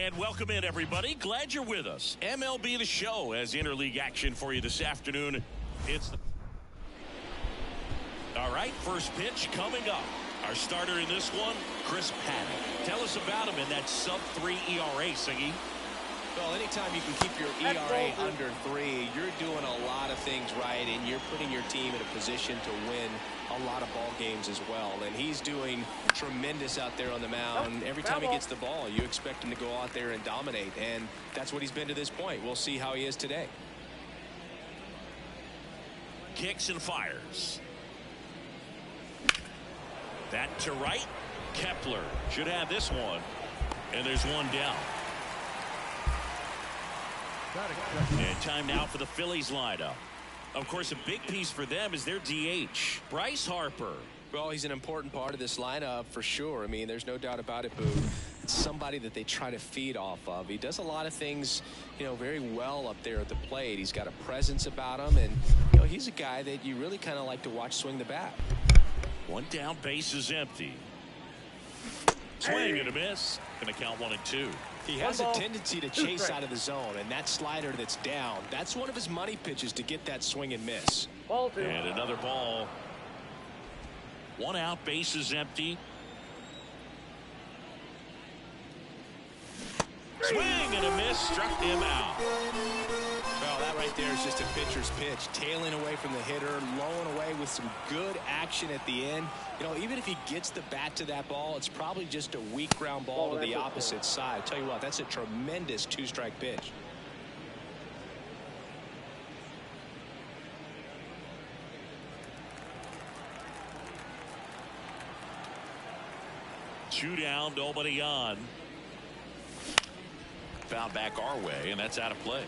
And welcome in, everybody. Glad you're with us. MLB The Show has interleague action for you this afternoon. All right, first pitch coming up. Our starter in this one, Chris Paddock. Tell us about him in that sub-3 ERA, Siggy. Well, anytime you can keep your ERA under 3, you're doing a lot of things right, and you're putting your team in a position to win a lot of ball games as well. And he's doing tremendous out there on the mound. Every time he gets the ball, you expect him to go out there and dominate, and that's what he's been to this point. We'll see how he is today. Kicks and fires. That to right. Kepler should have this one, and there's one down. And time now for the Phillies lineup. Of course, a big piece for them is their DH, Bryce Harper. Well, he's an important part of this lineup for sure. I mean, there's no doubt about it, Boo. It's somebody that they try to feed off of. He does a lot of things, very well up there at the plate. He's got a presence about him, and, he's a guy that you really kind of like to watch swing the bat. One down, base is empty. Swing and a miss. Gonna count 1 and 2. He has a tendency to chase out of the zone, and that slider that's down, that's one of his money pitches to get that swing and miss. And another ball. 1 out, base is empty. Swing and a miss, struck him out. Well, that right there is just a pitcher's pitch, tailing away from the hitter, lowing away with some good action at the end. Even if he gets the bat to that ball, it's probably just a weak ground ball to the opposite side. Tell you what, that's a tremendous 2-strike pitch. Two down, nobody on. Foul back our way, and that's out of play.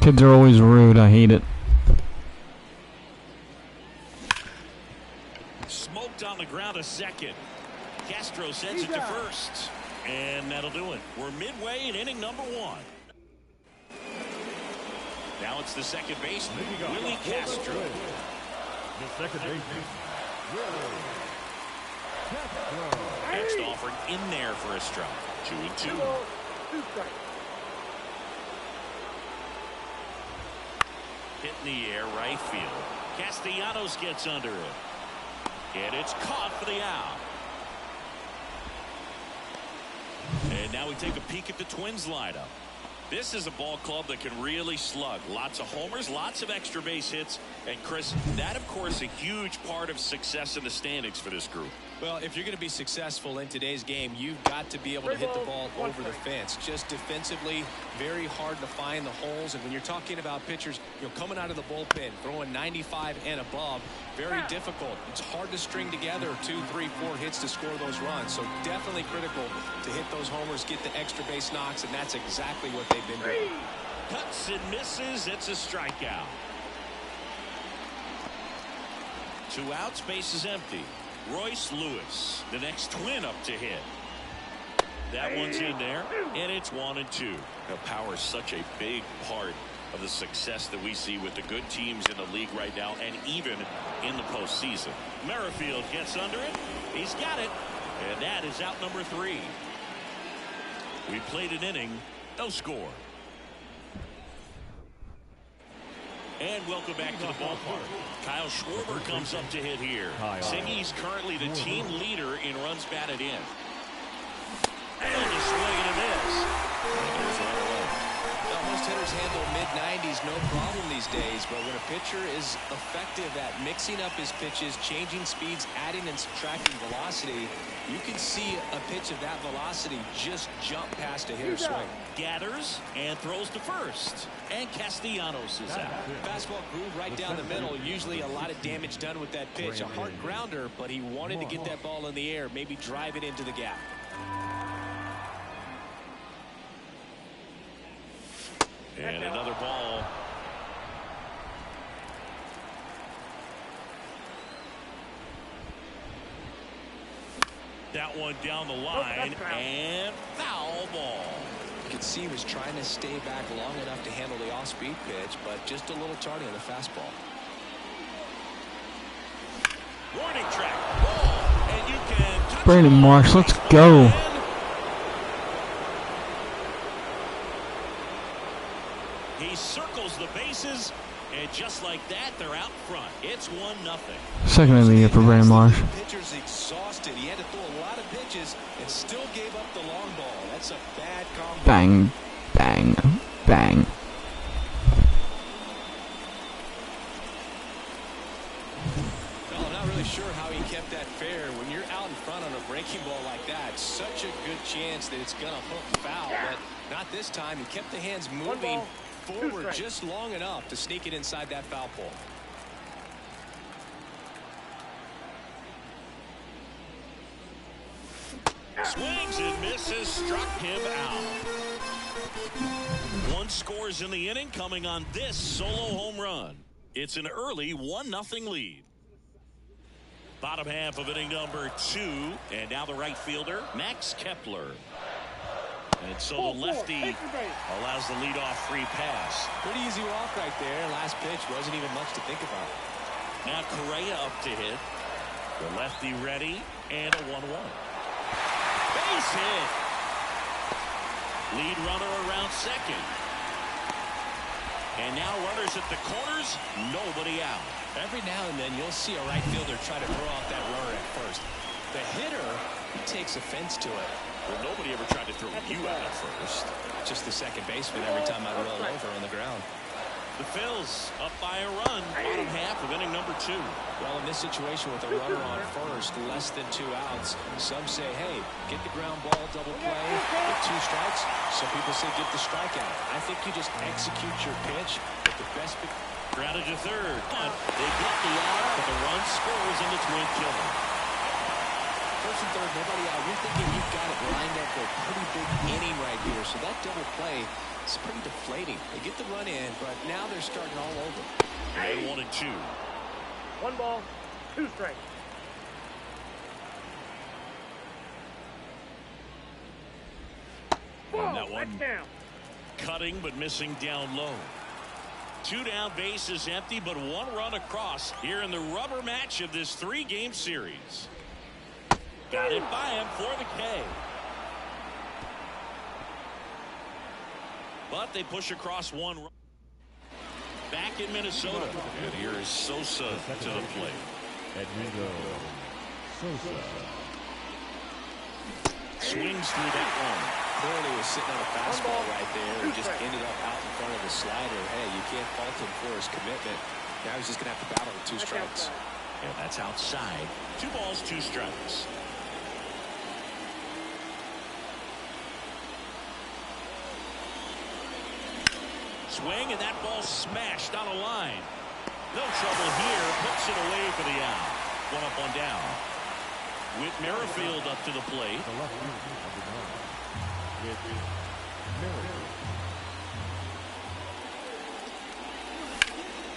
Kids are always rude. I hate it. Smoked on the ground a second. Castro sends it to first. And that'll do it. We're midway in inning number 1. Now it's the second baseman, Willie Castro. The second baseman, Willie Castro. Next offering in there for a strike. 2 and 2. Hit in the air, right field. Castellanos gets under it. And it's caught for the out. And now we take a peek at the Twins lineup. This is a ball club that can really slug. Lots of homers, lots of extra base hits. And Chris, that of course a huge part of success in the standings for this group. Well, if you're going to be successful in today's game, you've got to be able to hit the ball over the fence. Just defensively, very hard to find the holes. And when you're talking about pitchers, coming out of the bullpen, throwing 95 and above, very difficult. It's hard to string together 2, 3, 4 hits to score those runs. So definitely critical to hit those homers, get the extra base knocks, and that's exactly what they've been doing. Cuts and misses. It's a strikeout. 2 outs, base is empty. Royce Lewis, the next Twin up to hit. That one's in there, and it's 1 and 2. Now, power is such a big part of the success that we see with the good teams in the league right now, and even in the postseason. Merrifield gets under it. He's got it, and that is out number 3. We played an inning, no score. And welcome back to the ballpark. Kyle Schwarber comes up to hit here. Siggy's currently the team leader in runs batted in. And a swing and a miss. Now, most hitters handle mid-90s no problem these days, but when a pitcher is effective at mixing up his pitches, changing speeds, adding and subtracting velocity, you can see a pitch of that velocity just jump past a hitter's swing. Gathers and throws to first. And Castellanos is out. Fastball groove right down the middle. Usually a lot of damage done with that pitch. A hard grounder, but he wanted to get that ball in the air, maybe drive it into the gap. And another ball. That one down the line, and foul ball. You could see he was trying to stay back long enough to handle the off-speed pitch, but just a little tardy on the fastball. Warning track. Ball. Brandon Marsh, let's go. He circles the bases, and just like that, they're out front. It's 1-0. Second of the year for Brandon Marsh. Pitcher's exhausted. He had to throw a lot of pitches and still gave up the long ball. That's a bad combo. Bang, bang, bang. Well, I'm not really sure how he kept that fair. When you're out in front on a breaking ball like that, such a good chance that it's going to hook foul. But not this time. He kept the hands moving forward just long enough to sneak it inside that foul pole. Swings and misses, struck him out. One scores in the inning, coming on this solo home run. It's an early 1-0 lead. Bottom half of inning number 2, and now the right fielder, Max Kepler. And so the lefty allows the leadoff free pass. Pretty easy walk right there. Last pitch wasn't even much to think about. Now Correa up to hit. The lefty ready, and a 1-1. Base hit. Lead runner around second. And now runners at the corners, nobody out. Every now and then you'll see a right fielder try to throw out that runner at first. The hitter takes offense to it. Well, nobody ever tried to throw you out at first. Just the second baseman every time I roll over on the ground. The Phillies up by a run, bottom half of inning number 2. Well, in this situation with a runner on first, less than 2 outs, some say, hey, get the ground ball, double play, get 2 strikes. Some people say get the strikeout. I think you just execute your pitch with the best. Grounded to third. They get the out, but the run scores, and it's Win Killer. First and third, nobody out. You're thinking you've got it lined up for a pretty big inning right here. So that double play is pretty deflating. They get the run in, but now they're starting all over. And 1-2. 1 ball, 2 strikes. On that one, cutting but missing down low. 2 down, base is empty, but 1 run across here in the rubber match of this 3-game series. Got it by him for the K. But they push across 1 run. Back in Minnesota. And here is Sosa to the plate. Edmundo Sosa. Swings through that one. Clearly was sitting on a fastball right there and just ended up out in front of the slider. Hey, you can't fault him for his commitment. Now he's just going to have to battle with 2 strikes. And that's outside. 2 balls, 2 strikes. Swing, and that ball smashed on a line. No trouble here. Puts it away for the out. 1 up, 1 down. With Merrifield up to the plate. The left fielder of the nine. With Merrifield.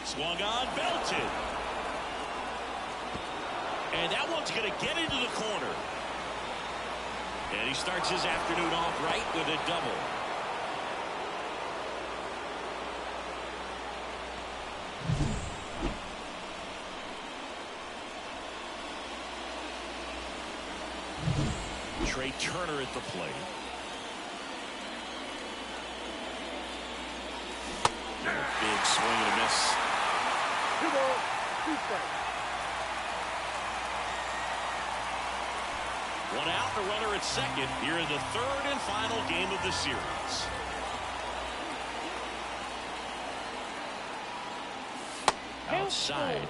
Swung on, belted. And that one's going to get into the corner. And he starts his afternoon off right with a double. Trey Turner at the plate. Big swing and a miss. 2 balls, 2 strikes. 1 out, the runner at second here in the 3rd and final game of the series. Outside.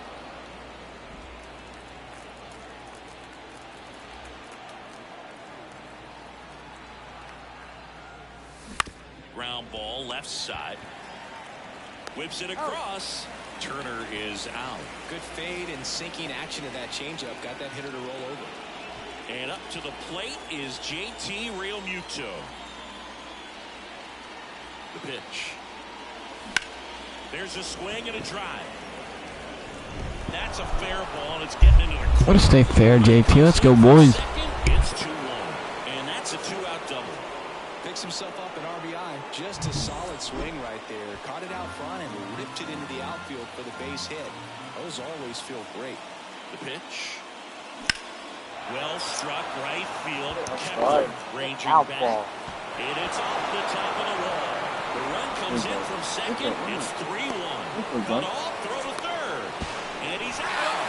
Ground ball left side. Whips it across. Turner is out. Good fade and sinking action of that changeup. Got that hitter to roll over. And up to the plate is JT Realmuto. The pitch. There's a swing and a drive. That's a fair ball, and it's getting into the corner. Let us stay fair, JT. Let's go, boys. It's 2-1, and that's a 2-out double. Picks himself up an RBI. Just a solid swing right there. Caught it out front and ripped it into the outfield for the base hit. Those always feel great. The pitch. Well struck right field. That's Kept right. ranging Out back. ball. And it's off the top of the wall. The run comes in from second. It's 3-1. Cut off, throw to third. And he's out.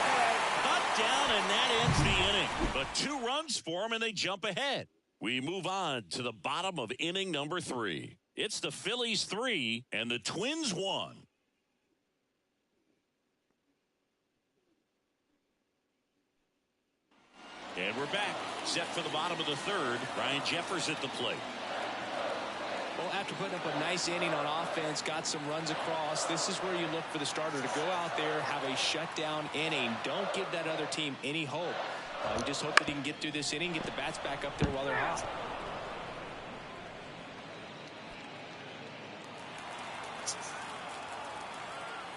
Cut down, and that ends the inning. But 2 runs for him, and they jump ahead. We move on to the bottom of inning number 3. It's the Phillies 3 and the Twins 1. And we're back. Set for the bottom of the 3rd. Ryan Jeffers at the plate. Well, after putting up a nice inning on offense, got some runs across, this is where you look for the starter to go out there, have a shutdown inning. Don't give that other team any hope. You just hope that he can get through this inning, get the bats back up there while they're hot.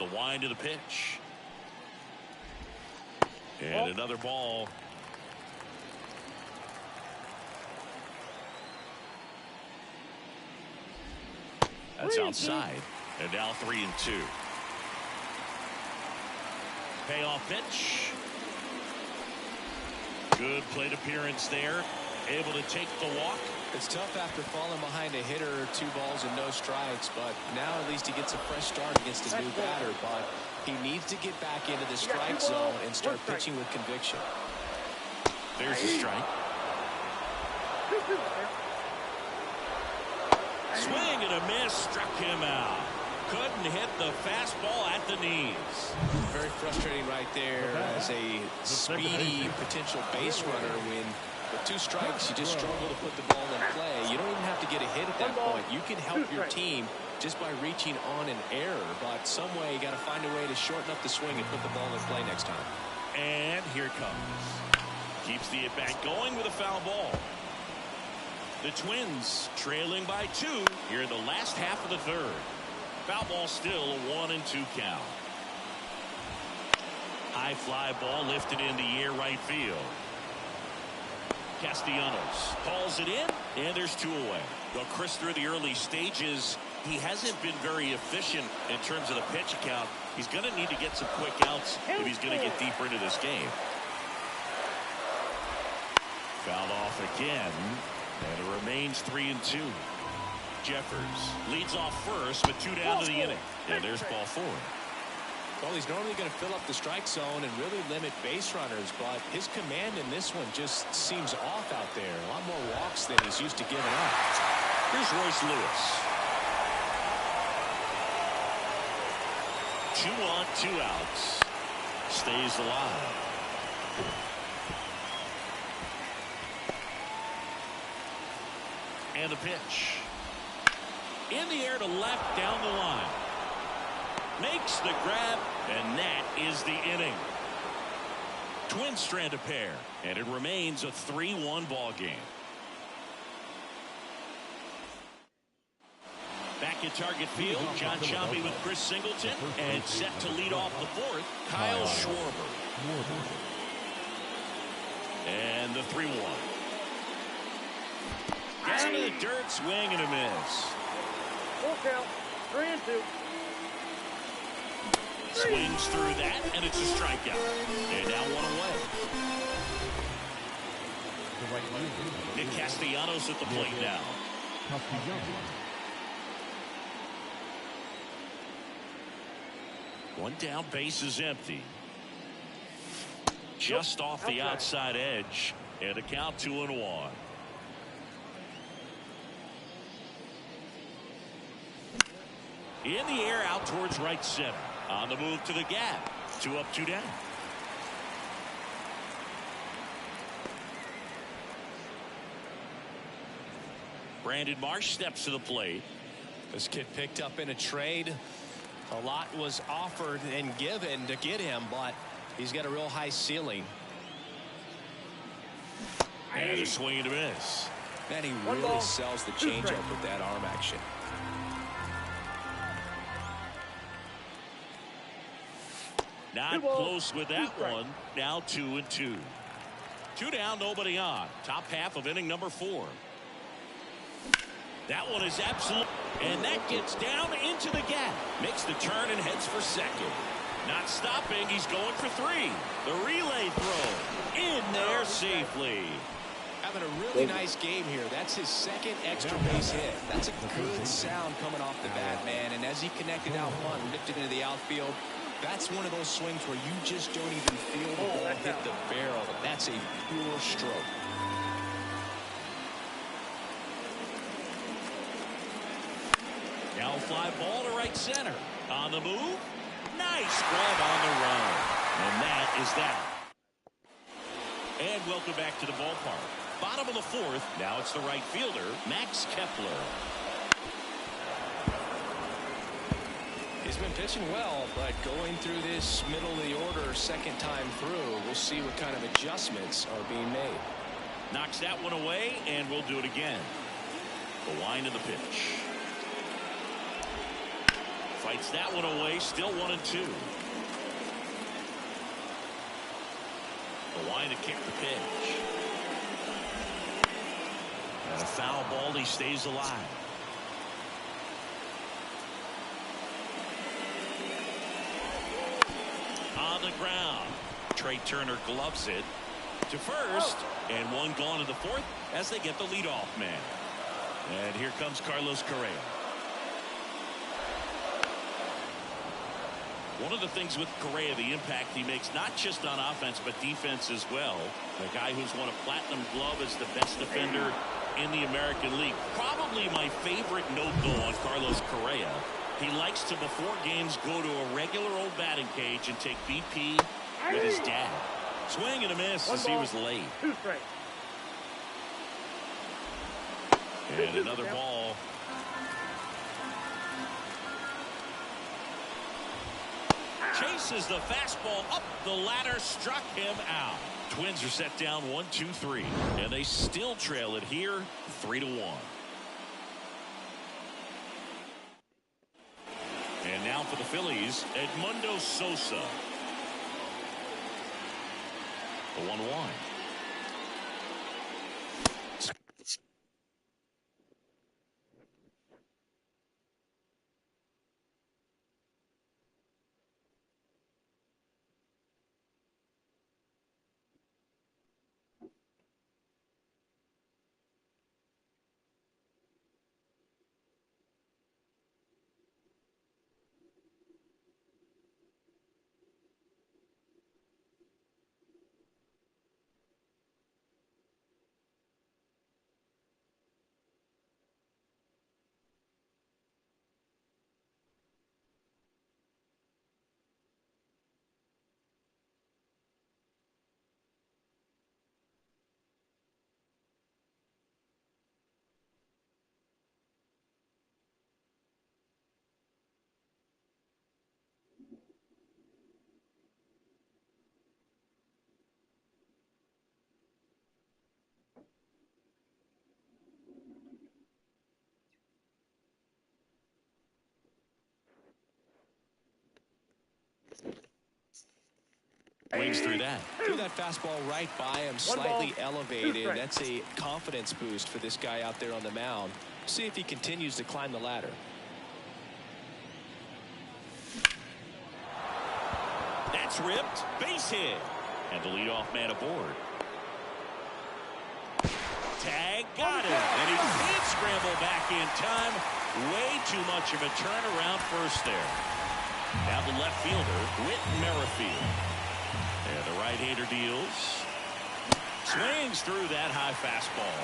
The wind of the pitch. And another ball. That's outside. And now 3-2. Payoff pitch. Good plate appearance there. Able to take the walk. It's tough after falling behind a hitter, 2 balls and no strikes, but now at least he gets a fresh start against a new batter. But he needs to get back into the strike zone and start pitching with conviction. There's a strike. Swing and a miss, struck him out. Couldn't hit the fastball at the knees. Very frustrating right there as a speedy potential base runner. When with 2 strikes, you just struggle to put the ball in play. You don't even have to get a hit at that point. You can help your team just by reaching on an error. But some way, you got to find a way to shorten up the swing and put the ball in play next time. And here it comes. Keeps the at-bat going with a foul ball. The Twins trailing by 2 here in the last half of the 3rd. Foul ball still a 1-2 count. High fly ball lifted in the air right field. Castellanos calls it in, and there's 2 away. Well, Chris, through the early stages, he hasn't been very efficient in terms of the pitch count. He's going to need to get some quick outs if he's going to get deeper into this game. Fouled off again. And it remains 3-2. Jeffers leads off first with 2 down to the inning. And there's ball 4. Well, he's normally going to fill up the strike zone and really limit base runners, but his command in this one just seems off out there. A lot more walks than he's used to giving up. Here's Royce Lewis. 2 on, 2 outs. Stays alive. And the pitch. In the air to left down the line. Makes the grab, and that is the inning. Twins strand a pair, and it remains a 3-1 ball game. Back at target field, John Choppy with Chris Singleton, and set to lead off the 4th, Kyle Schwarber. And the 3-1. Down to the dirt, swing and a miss. Full count, 3-2. Swings through that, and it's a strikeout. And now 1 away. Nick Castellanos at the plate now. One down, base is empty. Just off the outside edge, and a count 2-1. In the air out towards right center. On the move to the gap. 2 up, 2 down. Brandon Marsh steps to the plate. This kid picked up in a trade. A lot was offered and given to get him, but he's got a real high ceiling. And a swing and a miss. Man, he really sells the changeup with that arm action. Not close with that one. Now 2-2. 2 down, nobody on. Top half of inning number 4. That one is absolute. And that gets down into the gap. Makes the turn and heads for second. Not stopping. He's going for three. The relay throw in there safely. Having a really nice game here. That's his second extra base hit. That's a good sound coming off the bat, man. And as he connected out front and lifted into the outfield, that's one of those swings where you just don't even feel the ball hit the barrel. That's a pure stroke. Now fly ball to right center. On the move. Nice grab on the run. And that is that. And welcome back to the ballpark. Bottom of the fourth. Now it's the right fielder, Max Kepler. He's been pitching well, but going through this middle of the order second time through, we'll see what kind of adjustments are being made. Knocks that one away, and we'll do it again. The line of the pitch. Fights that one away, still 1-2. The line to kick the pitch. And a foul ball, he stays alive. On the ground. Trey Turner gloves it to first. And one gone in the fourth as they get the leadoff man. And here comes Carlos Correa. One of the things with Correa, the impact he makes, not just on offense, but defense as well. The guy who's won a platinum glove as the best defender in the American League. Probably my favorite note, though, on Carlos Correa. He likes to, before games, go to a regular old batting cage and take BP with his dad. Swing and a miss as he was late. And another ball. Chases the fastball up the ladder, struck him out. Twins are set down 1-2-3, and they still trail it here 3-1. And now for the Phillies, Edmundo Sosa. The 1-1. Wings through that. Threw that fastball right by him, slightly elevated. That's a confidence boost for this guy out there on the mound. See if he continues to climb the ladder. That's ripped. Base hit. And the leadoff man aboard. Tag got him. And he can't scramble back in time. Way too much of a turnaround first there. Now the left fielder, Whit Merrifield. And the right-hander deals. Swings through that high fastball.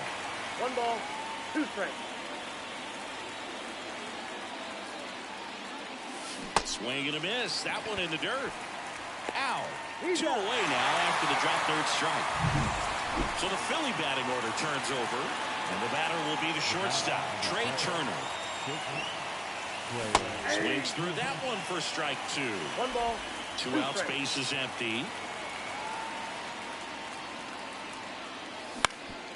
1-2 strikes. Swing and a miss. That one in the dirt. Ow. 2 away now after the drop third strike. So the Philly batting order turns over. And the batter will be the shortstop, Trey Turner. Swings through that one for strike 2. 2 outs, base is empty.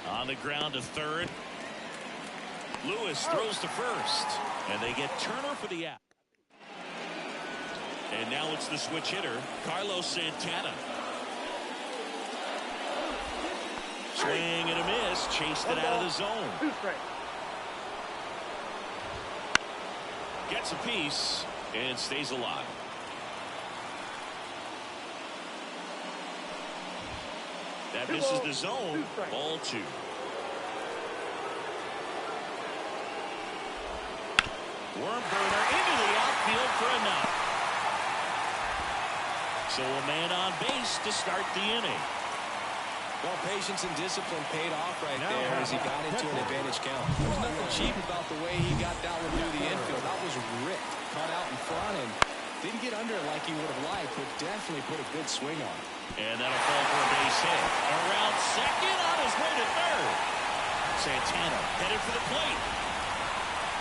On the ground to third. Lewis throws to first. And they get Turner for the out. And now it's the switch hitter, Carlos Santana. Swing and a miss. Chased it out of the zone. 2 strikes. Gets a piece and stays alive. That misses the zone. Ball 2. Worm burner into the outfield for a knock. So a man on base to start the inning. Well, patience and discipline paid off right there as he got into an advantage count. There's nothing cheap about the way he got that one through the infield. That was ripped, cut out in front, and didn't get under it like he would have liked, but definitely put a good swing on it. And that'll fall for a base hit. Around second, on his way to third. Santana headed for the plate.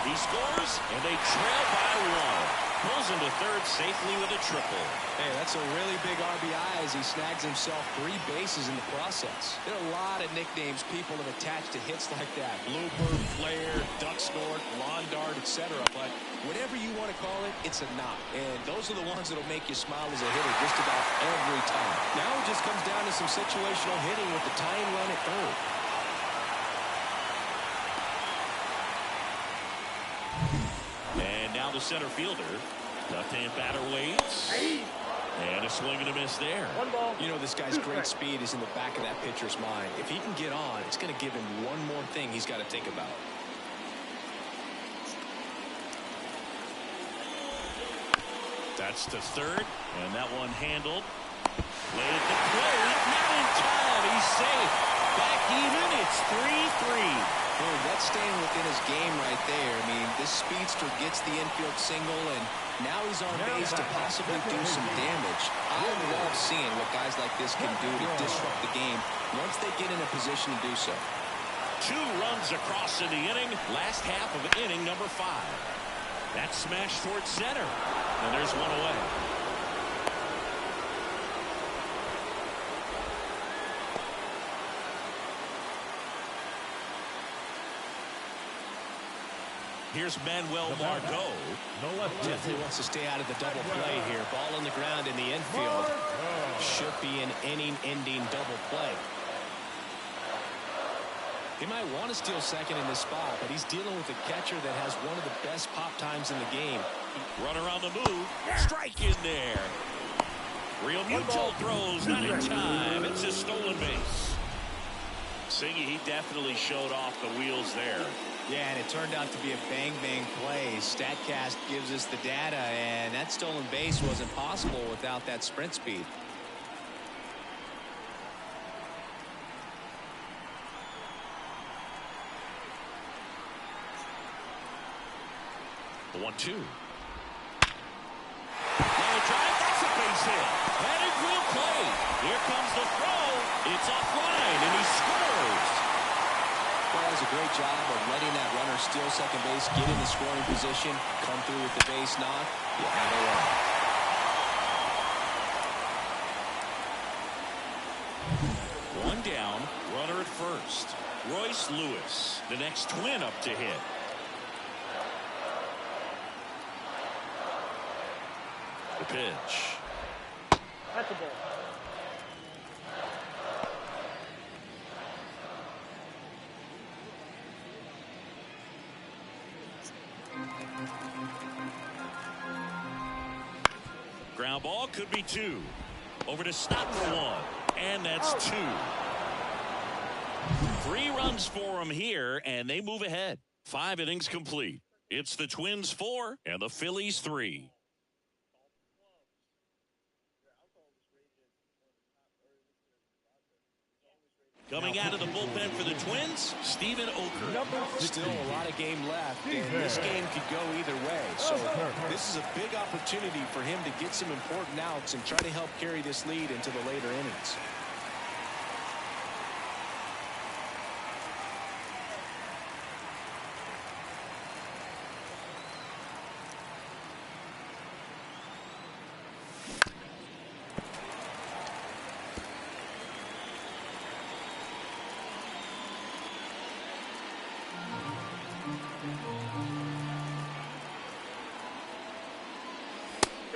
He scores, and they trail by 1. Pulls into third safely with a triple. Hey, that's a really big RBI as he snags himself 3 bases in the process. There are a lot of nicknames people have attached to hits like that. Blooper, flare, duck snort, lawn dart, etc. But whatever you want to call it, it's a knock. And those are the ones that'll make you smile as a hitter just about every time. Now it just comes down to some situational hitting with the tying run at third. The center fielder. Left-hand batter waits. And a swing and a miss there. 1 ball. You know, this guy's great speed is in the back of that pitcher's mind. If he can get on, it's going to give him one more thing he's got to think about. That's to third. And that one handled. Late at the plate. Not in time. He's safe. Back even. It's 3-3. Boy, that's staying within his game right there. I mean, this speedster gets the infield single, and now he's on base to possibly do some damage. I love seeing what guys like this can do to disrupt the game once they get in a position to do so. 2 runs across in the inning. Last half of inning number 5. That's smashed towards center. And there's one away. Here's Manuel Margot. Definitely wants to stay out of the double play here. Ball on the ground in the infield. Should be an inning-ending double play. He might want to steal second in this spot, but he's dealing with a catcher that has one of the best pop times in the game. Runner on the move. Strike in there. Real Mutual throws, not in time. It's a stolen base. Singy, he definitely showed off the wheels there. Yeah, and it turned out to be a bang-bang play. StatCast gives us the data, and that stolen base wasn't possible without that sprint speed. The 1-2. Line drive, that's a base hit. Headed for the plate. Here comes the throw. It's offline, and he scores. Well, does a great job of letting that runner steal second base, get in the scoring position, come through with the base knock. You have a run. One down, runner at first. Royce Lewis, the next Twin up to hit. The pitch. That's a ball. Ground ball could be 2. Over to stop for 1. And that's 2. 3 runs for him here, and they move ahead. 5 innings complete. It's the Twins 4 and the Phillies 3. Coming out of the bullpen for the Twins, Steven Oker. Still a lot of game left, and this game could go either way. So this is a big opportunity for him to get some important outs and try to help carry this lead into the later innings.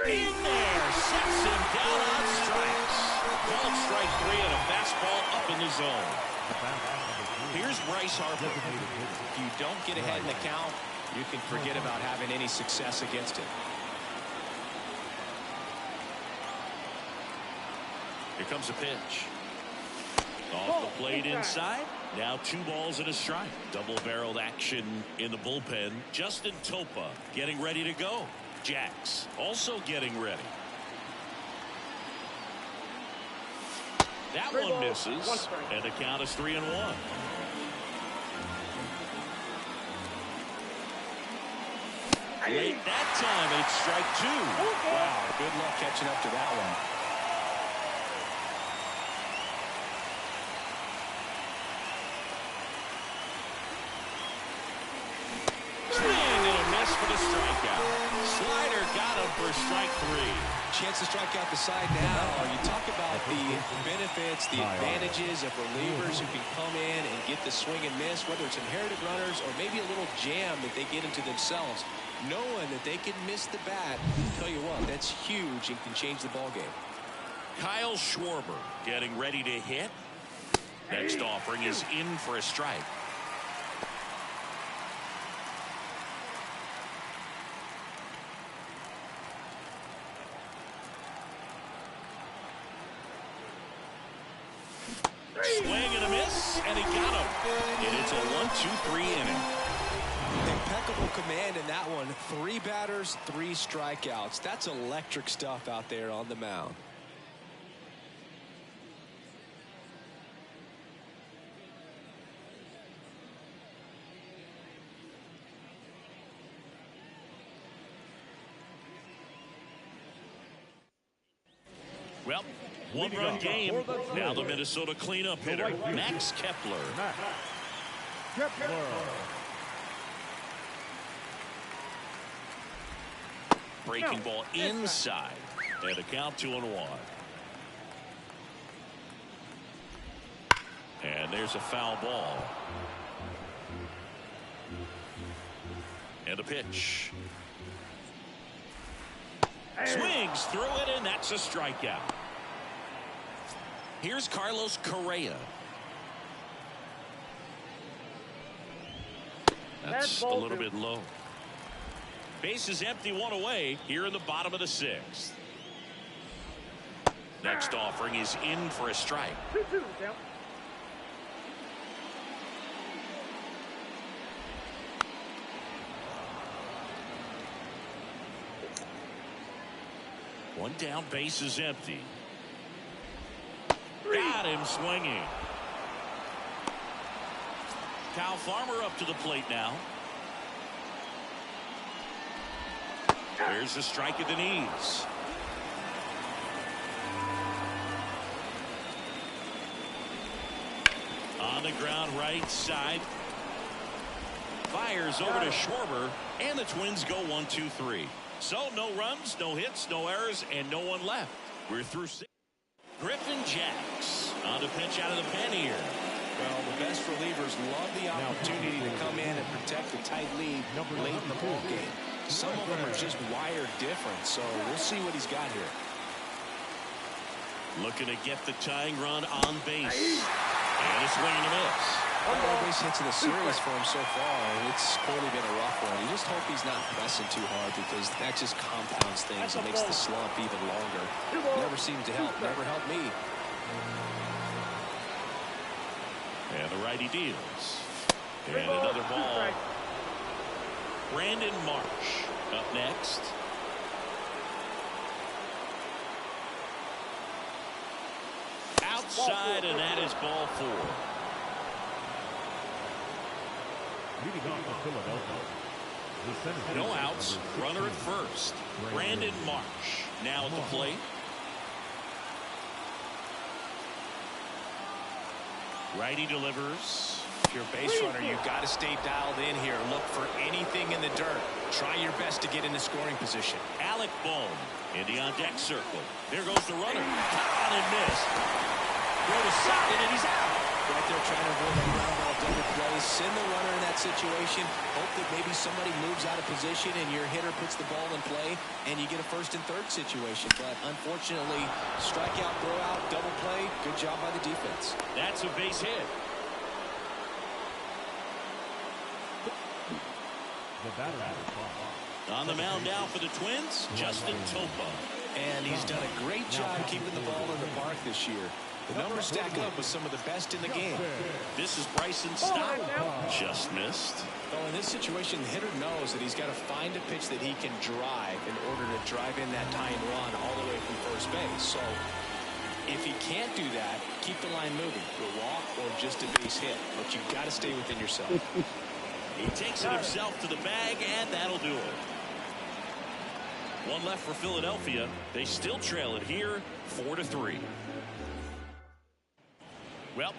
In there, sets him down on strikes. Called strike 3 and a fastball up in the zone. Here's Bryce Harper. If you don't get ahead in the count, you can forget about having any success against it. Here comes a pitch. Off the plate inside. Now 2 balls and a strike. Double-barreled action in the bullpen. Justin Topa getting ready to go. Jacks also getting ready. That one misses, and the count is 3-1. Late that time, and it's strike 2. Wow, good luck catching up to that one. Swing and a miss for the strikeout. Slider got him for strike 3. Chance to strike out the side now. You talk about the benefits, the advantages of relievers who can come in and get the swing and miss, whether it's inherited runners or maybe a little jam that they get into themselves. Knowing that they can miss the bat, I'll tell you what, that's huge and can change the ball game. Kyle Schwarber getting ready to hit. Next offering is in for a strike. Swing and a miss, and he got him. And it's a 1-2-3 inning. Impeccable command in that one. 3 batters, 3 strikeouts. That's electric stuff out there on the mound. Well, 1-run game. Now the Minnesota cleanup hitter, Max Kepler. Breaking ball inside. And a count 2-1. And there's a foul ball. And a pitch. Swings through it, and that's a strikeout. Here's Carlos Correa. That's a little bit low. Base is empty, 1 away here in the bottom of the 6th. Next offering is in for a strike. 2-2, yep. One down, base is empty. Got him swinging. Kyle Farmer up to the plate now. There's a strike at the knees. On the ground, right side. Fires over to Schwarber, and the Twins go 1-2-3. So no runs, no hits, no errors, and no one left. We're through 6. Griffin Jacks on the pitch out of the pen here. Well, the best relievers love the opportunity to come in and protect the tight lead late in the ball game. Some of them are just wired different, so we'll see what he's got here. Looking to get the tying run on base. And a swing and a miss. All base hits in the series for him so far, and it's clearly been a rough one. You just hope he's not pressing too hard, because that just compounds things and makes the slump even longer. Never seems to help. Never helped me. And the righty deals. And another ball. Brandon Marsh up next. Outside, and that is ball 4. No outs. Runner at first. Brandon Marsh now at the plate. Righty delivers. If you're a base runner, you've got to stay dialed in here. Look for anything in the dirt. Try your best to get in the scoring position. Alec Bohm in the on-deck circle. There goes the runner. Caught and missed. Go to second, and he's out. Right there trying to avoid that ground ball double play. Send the runner in that situation. Hope that maybe somebody moves out of position and your hitter puts the ball in play and you get a first and third situation. But unfortunately, strikeout, throw out, double play. Good job by the defense. That's a base hit. On the mound now for the Twins, Justin Topa. And he's done a great job keeping the ball in the park this year. The numbers stack up with some of the best in the game. This is Bryson's stop. Just missed. Well, in this situation, the hitter knows that he's got to find a pitch that he can drive in order to drive in that tying run all the way from first base. So if he can't do that, keep the line moving. A walk or just a base hit. But you've got to stay within yourself. He takes it himself to the bag, and that'll do it. One left for Philadelphia. They still trail it here, 4-3. Well,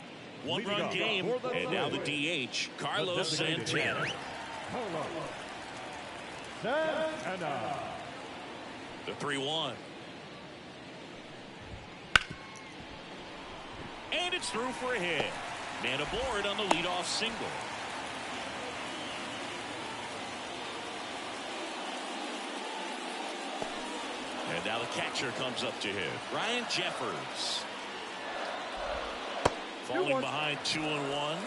one-run game, and now the DH, Carlos Santana. The 3-1. And it's through for a hit. Man aboard on the leadoff single. And now the catcher comes up to hit. Ryan Jeffers. Falling behind 2-1.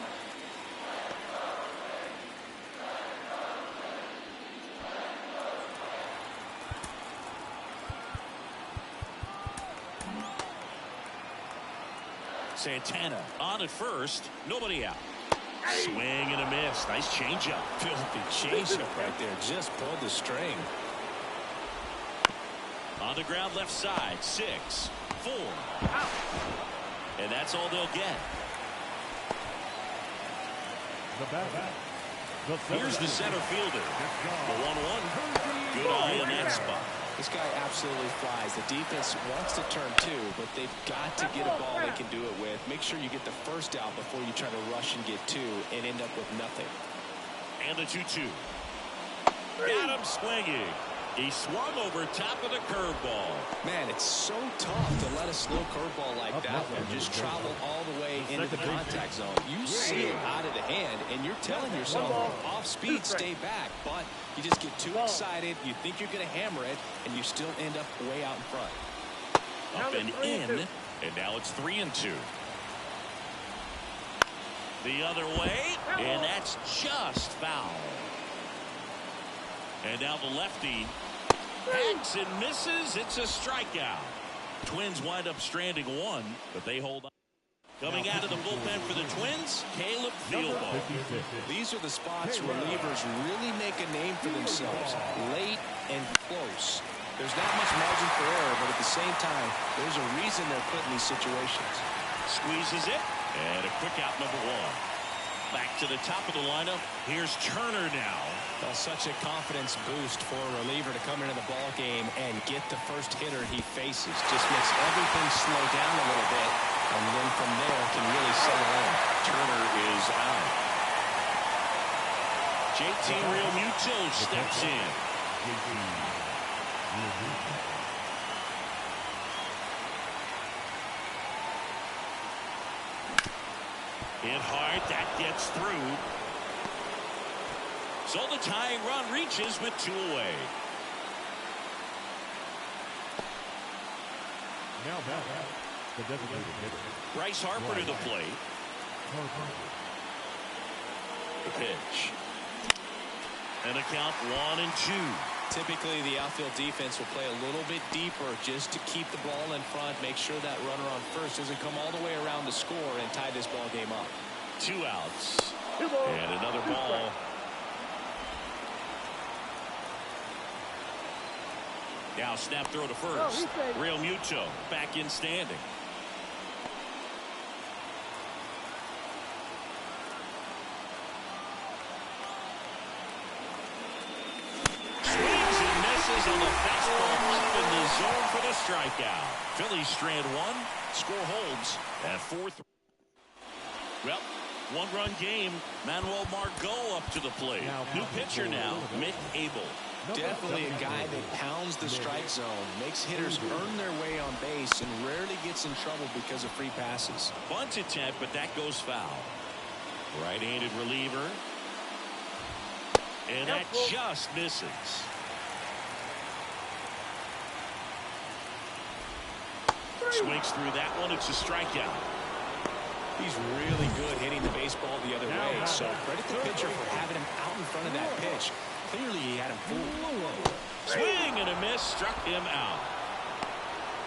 Santana on at first. Nobody out. Swing and a miss. Nice changeup. Filthy changeup right there. Just pulled the string. On the ground left side. 6, 4. And that's all they'll get. Here's the center fielder. The 1-1. Good eye in that spot. This guy absolutely flies. The defense wants to turn two, but they've got to get a ball they can do it with. Make sure you get the first out before you try to rush and get two and end up with nothing. And the 2-2. Got him swinging. He swung over top of the curveball. Man, it's so tough to let a slow curveball like that one just travel all the way into the contact zone. You see it out of the hand, and you're telling yourself, off speed, stay back. But you just get too excited. You think you're going to hammer it, and you still end up way out in front. Up and in, and now it's 3-2. The other way, and that's just foul. And now the lefty hacks and misses. It's a strikeout. Twins wind up stranding one, but they hold on. Coming out of the bullpen for the Twins, Caleb Thielbo. These are the spots relievers really make a name for themselves. Late and close. There's not much margin for error, but at the same time, there's a reason they're put in these situations. Squeezes it, and a quick out, number 1. Back to the top of the lineup. Here's Turner now. Well, such a confidence boost for a reliever to come into the ball game and get the first hitter he faces. Just makes everything slow down a little bit, and then from there can really settle in. Turner is out. JT Realmuto steps in. Hit hard, that gets through. So the tying run reaches with 2 away. Now back, the designated hitter. Bryce Harper to the plate. The pitch. And a count 1-2. Typically, the outfield defense will play a little bit deeper just to keep the ball in front, make sure that runner on first doesn't come all the way around to score and tie this ball game up. 2 outs. And another ball. Now snap throw to first. Realmuto back in standing. On the fastball up in the zone for the strikeout. Phillies strand 1. Score holds at 4-3. Well, 1-run game. Manuel Margot up to the plate. New pitcher now, Mick Abel. Definitely a guy that pounds the strike zone, makes hitters earn their way on base, and rarely gets in trouble because of free passes. Bunt attempt, but that goes foul. Right-handed reliever. And that just misses. Swings through that one. It's a strikeout. He's really good hitting the baseball the other way, so credit the pitcher for having him out in front of that pitch. Clearly he had him fooled. Swing and a miss, struck him out.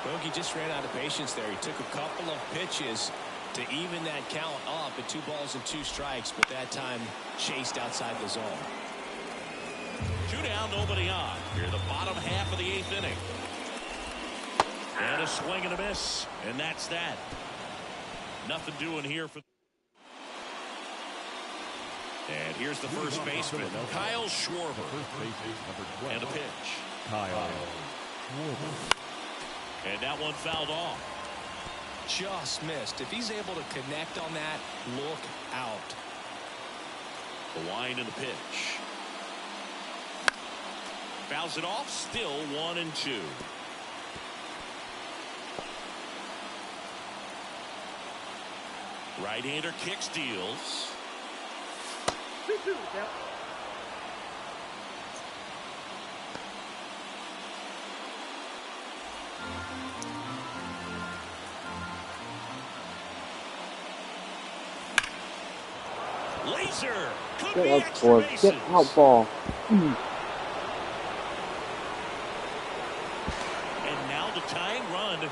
Bogey just ran out of patience there. He took a couple of pitches to even that count up at 2 balls and 2 strikes, but that time chased outside the zone. 2 down, nobody on. Here, the bottom half of the 8th inning. And a swing and a miss, and that's that. Nothing doing here for. And here's the first baseman, Kyle Schwarber. And a pitch. Kyle. And that one fouled off. Just missed. If he's able to connect on that, look out. The wind and the pitch. Fouls it off, still 1-2. Right-hander kicks, deals. 2-2, yep. Laser could Get be out, extra ball. bases. Get out, ball. And now the tying run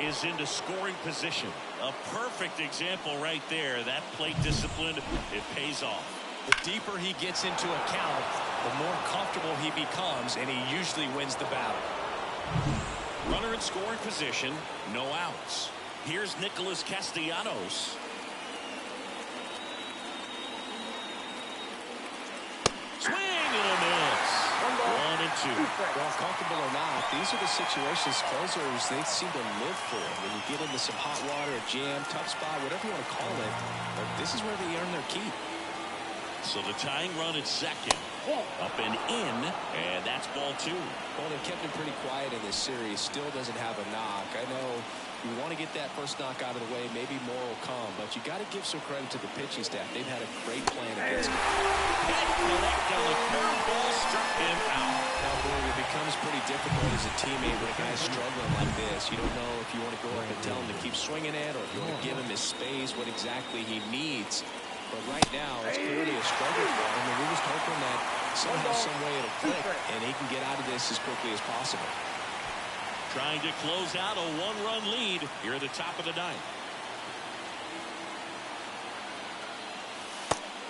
is into scoring position. A perfect example right there. That plate discipline, it pays off. The deeper he gets into a count, the more comfortable he becomes, and he usually wins the battle. Runner in scoring position, no outs. Here's Nicholas Castellanos. Swing and a miss. 1-2. Well, comfortable or not, these are the situations closers they seem to live for. When you get into some hot water, a jam, tough spot, whatever you want to call it, this is where they earn their keep. So the tying run at second. Up and in, and that's ball 2. Well, they've kept him pretty quiet in this series. Still doesn't have a knock. I know you want to get that first knock out of the way. Maybe more will come, but you got to give some credit to the pitching staff. They've had a great plan against him. Head collect on the curveball, struck him out. Now, boy, it becomes pretty difficult as a teammate when a guy's struggling like this. You don't know if you want to go up and tell him to keep swinging it, or if you want to give him his space, what exactly he needs. But right now, it's clearly a struggle for him, and we're just hoping that somehow, some way it'll click, and he can get out of this as quickly as possible. Trying to close out a 1-run lead here at the top of the 9th.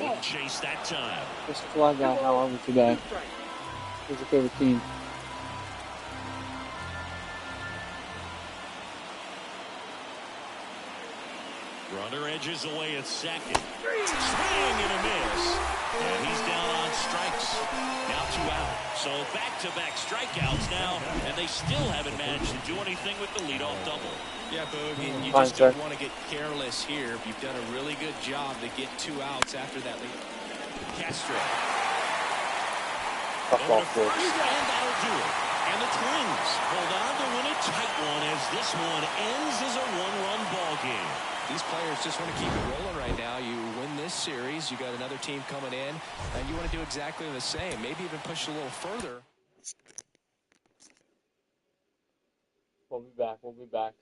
Won't chase that time. Just flag out however today. Who's your favorite team? Runner edges away at second. Swing and a miss. And he's down on strikes. Now 2 out. So back-to-back strikeouts now, and they still haven't managed to do anything with the leadoff double. Yeah, Bogey, you Fine, just sir. don't want to get careless here. You've done a really good job to get 2 outs after that lead. Castro. Tough Over ball, to Ford. first, and that'll do it. And the Twins hold on to win a tight one as this one ends as a 1-run ball game. These players just want to keep it rolling right now. You win this series, you got another team coming in, and you want to do exactly the same. Maybe even push a little further. We'll be back. We'll be back.